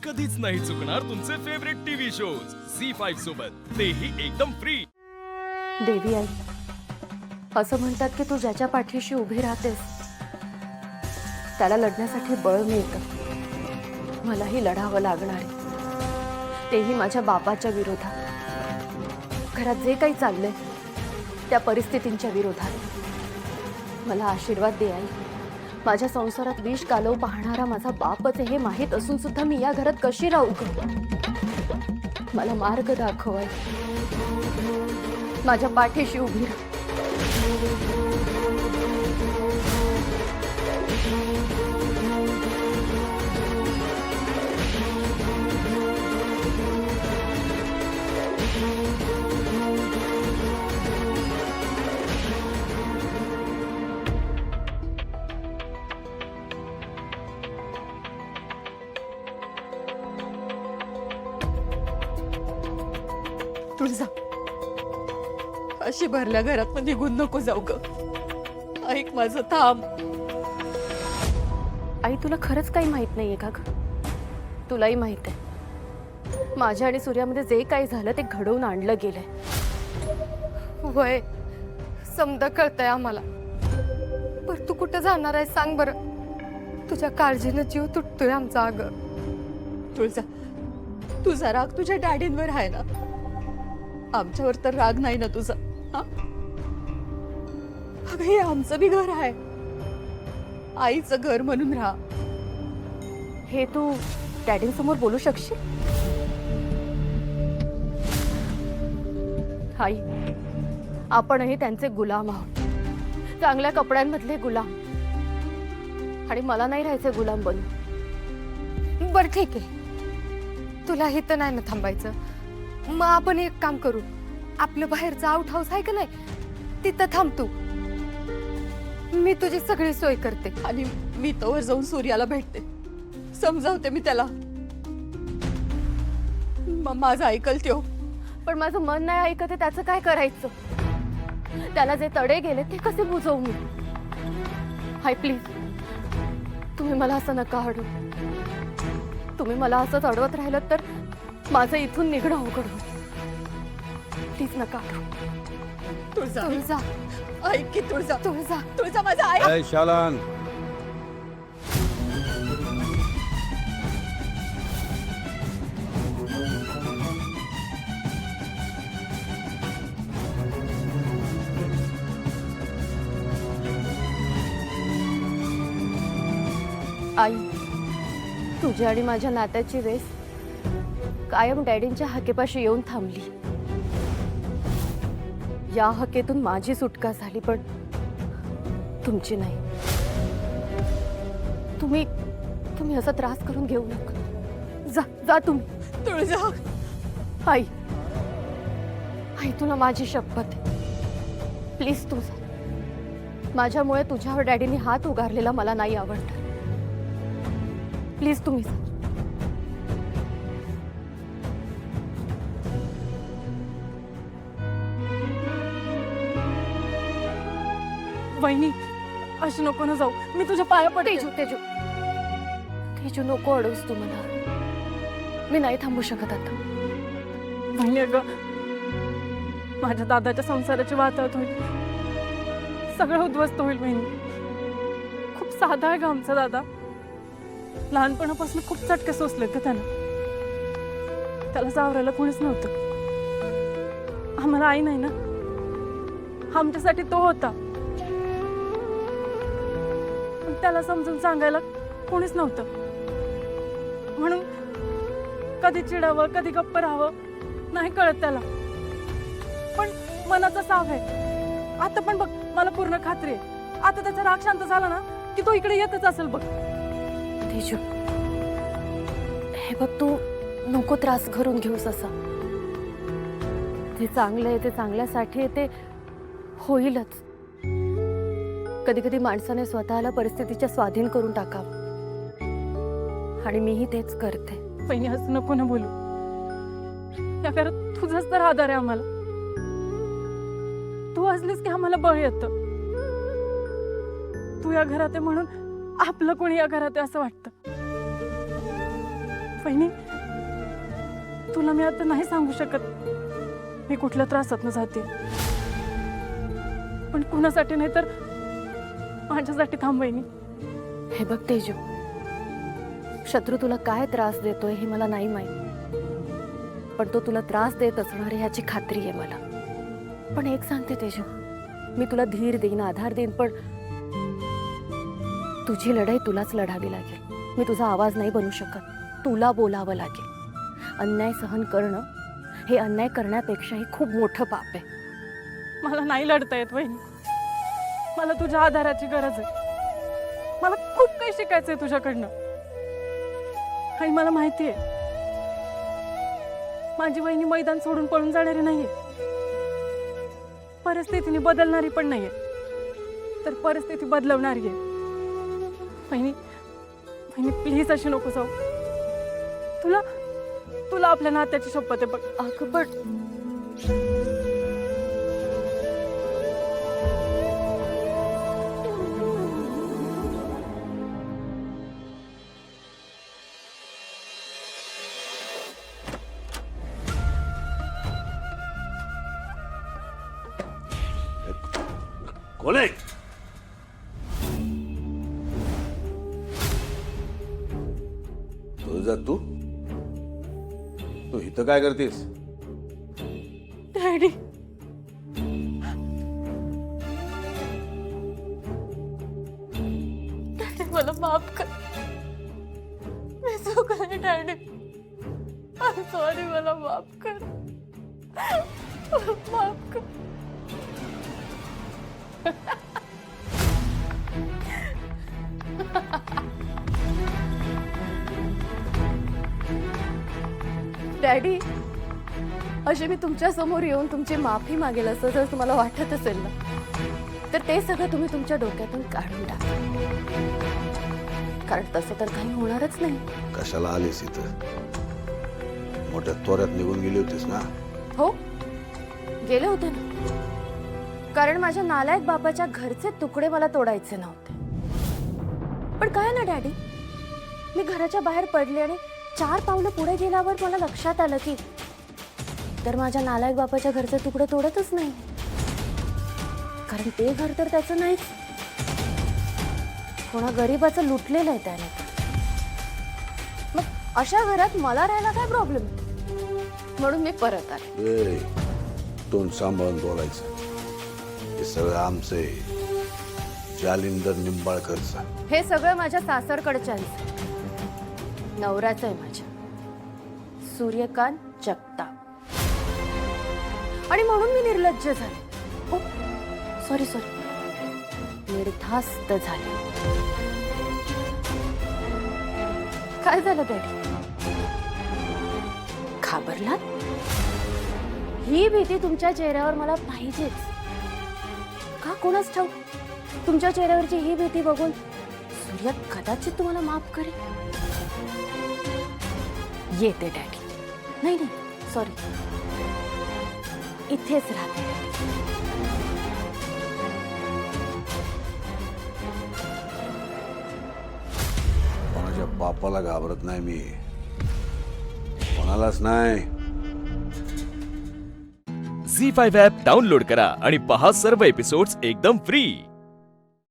कधीच नाही चुकणार तुमचे फेवरेट टीव्ही शोज झी5 सोबत, तेही एकदम फ्री। देवी आई, असं म्हणतात की तू ज्याच्या पाठीशी उभी राहतेस त्याला लढण्यासाठी बळ मिळतं। मलाही लढावं लागणार आहे, तेही माझ्या बापाच्या विरोधात। घरात जे काही चाललंय त्या परिस्थितींच्या विरोधात। मला आशीर्वाद दे आई। माझ्या संसारात विष कालव पाहणारा माझा बापच आहे हे माहीत असून सुद्धा मी या घरात कशी राहू ग? मला मार्ग दाखव आई, माझ्या पाठीशी उभी राहा। तुळजा, अशी भरल्या घरात निघून नको जाऊ ग। ऐक माझं, थांब। आई, तुला खरंच काही माहित नाहीये का ग? तुलाही माहित आहे माझ्या आणि सूर्यामध्ये जे काही झालं ते घडवून आणलं गेलंय। वय समजा कळतंय आम्हाला, पर तू कुठं जाणार आहे सांग बरं? तुझ्या काळजीनं जीव तुटतोय आमचा अगं। तुळजा, तुझा राग तुझ्या डॅडींवर आहे ना, आमच्यावर तर राग नाही ना तुझा? हा, अगं हे आमचं बी घर आहे, आईचं घर म्हणून राहा। हे तू डॅडींसमोर बोलू शकशील? आई, आपणही त्यांचे गुलाम आहोत, चांगल्या कपड्यांमधले गुलाम। आणि मला नाही राहायचे गुलाम बनून। बर ठीक आहे, तुला इथं नाही ना थांबायचं, मग आपण एक काम करू, आपलं बाहेरचं आउट हाऊस आहे का नाही तिथं थांब तू, मी तुझी सगळी सोय करते। आणि मी तोवर जाऊन सूर्याला भेटते, समजावते मी त्याला, माझं ऐकल त्यो। पण माझं मन नाही ऐकत आहे, त्याचं काय करायचं? त्याला जे तडे गेले ते कसे बुजवू मी? हाय प्लीज, तुम्ही मला असं नका अडवू। तुम्ही मला असंच अडवत राहिलं तर माझं इथून निघणं अवघड होईल। प्लीज नका अडवू। तुळजा, तुळजा, ऐक की तुळजा, तुळजा, तुळजा माझं ऐक। ए शालन, आई, तुझ्या आणि माझ्या नात्याची रेस कायम डॅडींच्या हाकेपाशी येऊन थांबली। या हकेतून माझी सुटका झाली, पण तुमची नाही। तुम्ही असा त्रास करून घेऊ नका। जा जा तुम्ही। तुळजा, आई, आई तुला माझी शपथ आहे, प्लीज तू जा। माझ्यामुळे तुझ्यावर डॅडीने हात उगारलेला मला नाही आवडत। प्लीज तुम्ही जा। वहिनी, अशी नको ना जाऊ, मी तुझ्या पाया पडते। तेजू तेजू तेजू, नको अडवूस तू मला, मी नाही थांबू शकत आता। वहिनी अगं, माझ्या दादाच्या संसाराची वातावत होईल, सगळं उद्ध्वस्त होईल वहिनी। खूप साधा आहे ग आमचा दादा, लहानपणापासून खूप चटके सोसले का त्याला सावरायला कोणीच नव्हतं। आम्हाला आई नाही ना, आमच्यासाठी तो होता, पण त्याला समजून सांगायला कोणीच नव्हतं। म्हणून कधी चिडावं कधी गप्प राहावं नाही कळत त्याला, पण मनाचा साफ आहे। आता पण बघ, मला पूर्ण खात्री आहे आता त्याचा राग शांत झाला ना की तो इकडे येतच असेल बघ। तेजू, हे बघ, तू नको त्रास करून घेऊस असा। ते चांगलं आहे, ते चांगल्यासाठी आहे, ते होईलच। कधी कधी माणसाने स्वतःला परिस्थितीच्या स्वाधीन करून टाकावं, आणि मीही तेच करते। पहिली असं नको ना बोलू, या घरात तुझाच तर आधार आहे आम्हाला। तू असलीस की आम्हाला बळ येतं, तू या घरात आहे म्हणून आपलं कोणी या घरात आहे असं वाटतं। वहिनी, तुला मी आता नाही सांगू शकत मी कुठल्या त्रासात जाते, पण कुणासाठी नाही तर माझ्यासाठी थांब वहिनी. हे बघ तेजू, शत्रू तुला काय त्रास देतोय हे मला नाही माहित, पण तो तुला त्रास देत असणार आहे याची खात्री आहे मला. पण एक सांगते तेजू, मी तुला धीर देईन, आधार देईन, पण तुझी लढाई तुलाच लढावी लागेल. मी तुझा आवाज नाही बनू शकत, तुला बोलावं लागेल. अन्याय सहन करणं हे अन्याय करण्यापेक्षाही खूप मोठं पाप आहे. मला नाही लढता येत वहिनी, मला तुझ्या आधाराची गरज आहे. मला खूप काही शिकायचंय तुझ्याकडनं, आणि मला माहिती आहे माझी वहिनी मैदान सोडून पळून जाणारी नाहीये, परिस्थितीने बदलणारी पण नाहीये, तर परिस्थिती बदलवणारी आहे. वहिनी वहिनी प्लीज अशी नको जाऊ. तुला तुला आपल्या नात्याची शपथ आहे बघ. अगं पण कोले तुझा तू इथं काय करतेस? डॅडी, डॅडी मला माफ कर, मी चुकले डॅडी. सॉरी, मला माफ कर, माफ कर. डॅडी, अशी मी तुमच्या समोर येऊन तुमची माफी मागेल असं जर तुम्हाला वाटत असेल ना, तर ते सगळं तुम्ही तुमच्या डोक्यातून काढून टाका, कारण तसं तर काही होणारच नाही. कशाला आलीस इथं? मोठ्या तोऱ्यात निघून गेली होतीस ना? हो, गेले होते ना, कारण माझ्या नालायक बापाच्या घरचे तुकडे मला तोडायचे नव्हते. पण काय ना डॅडी, मी घराच्या बाहेर पडले आणि 4 पावलं पुढे गेल्यावर मला लक्षात आलं की तर माझ्या नालायक बापाच्या घरचे तुकडे तोडतच नाही, कारण ते घर तर त्याचं नाहीच, कोणा गरीबाचं लुटलेलं आहे त्याने. मग अशा घरात मला राहायला काय प्रॉब्लेम, म्हणून मी परत आले. तोंड सांभाळून बोलायचं. हे सगळं आमचे जालिंदर निंबाळकरचं. हे सगळं माझ्या सासरकडच्यांचं, नवऱ्याचं आहे माझ्या, सूर्यकांत जगताप. आणि म्हणून मी निर्लज्ज झाले. सॉरी, निर्धास्त झाले. काय झालं डॅडी, घाबरलात? ही भीती तुमच्या चेहऱ्यावर मला पाहिजेच का कोणाच ठाऊक. तुमच्या चेहऱ्यावरची ही भीती बघून सूर्य कदाचित तुम्हाला माफ करेल. येते डॅडी. नाही, सॉरी, इथेच राहते डॅडी. कोणाच्या बापाला घाबरत नाही मी, कोणालाच नाही. झी5 ॲप डाउनलोड करा आणि पहा सर्व एपिसोड्स एकदम फ्री.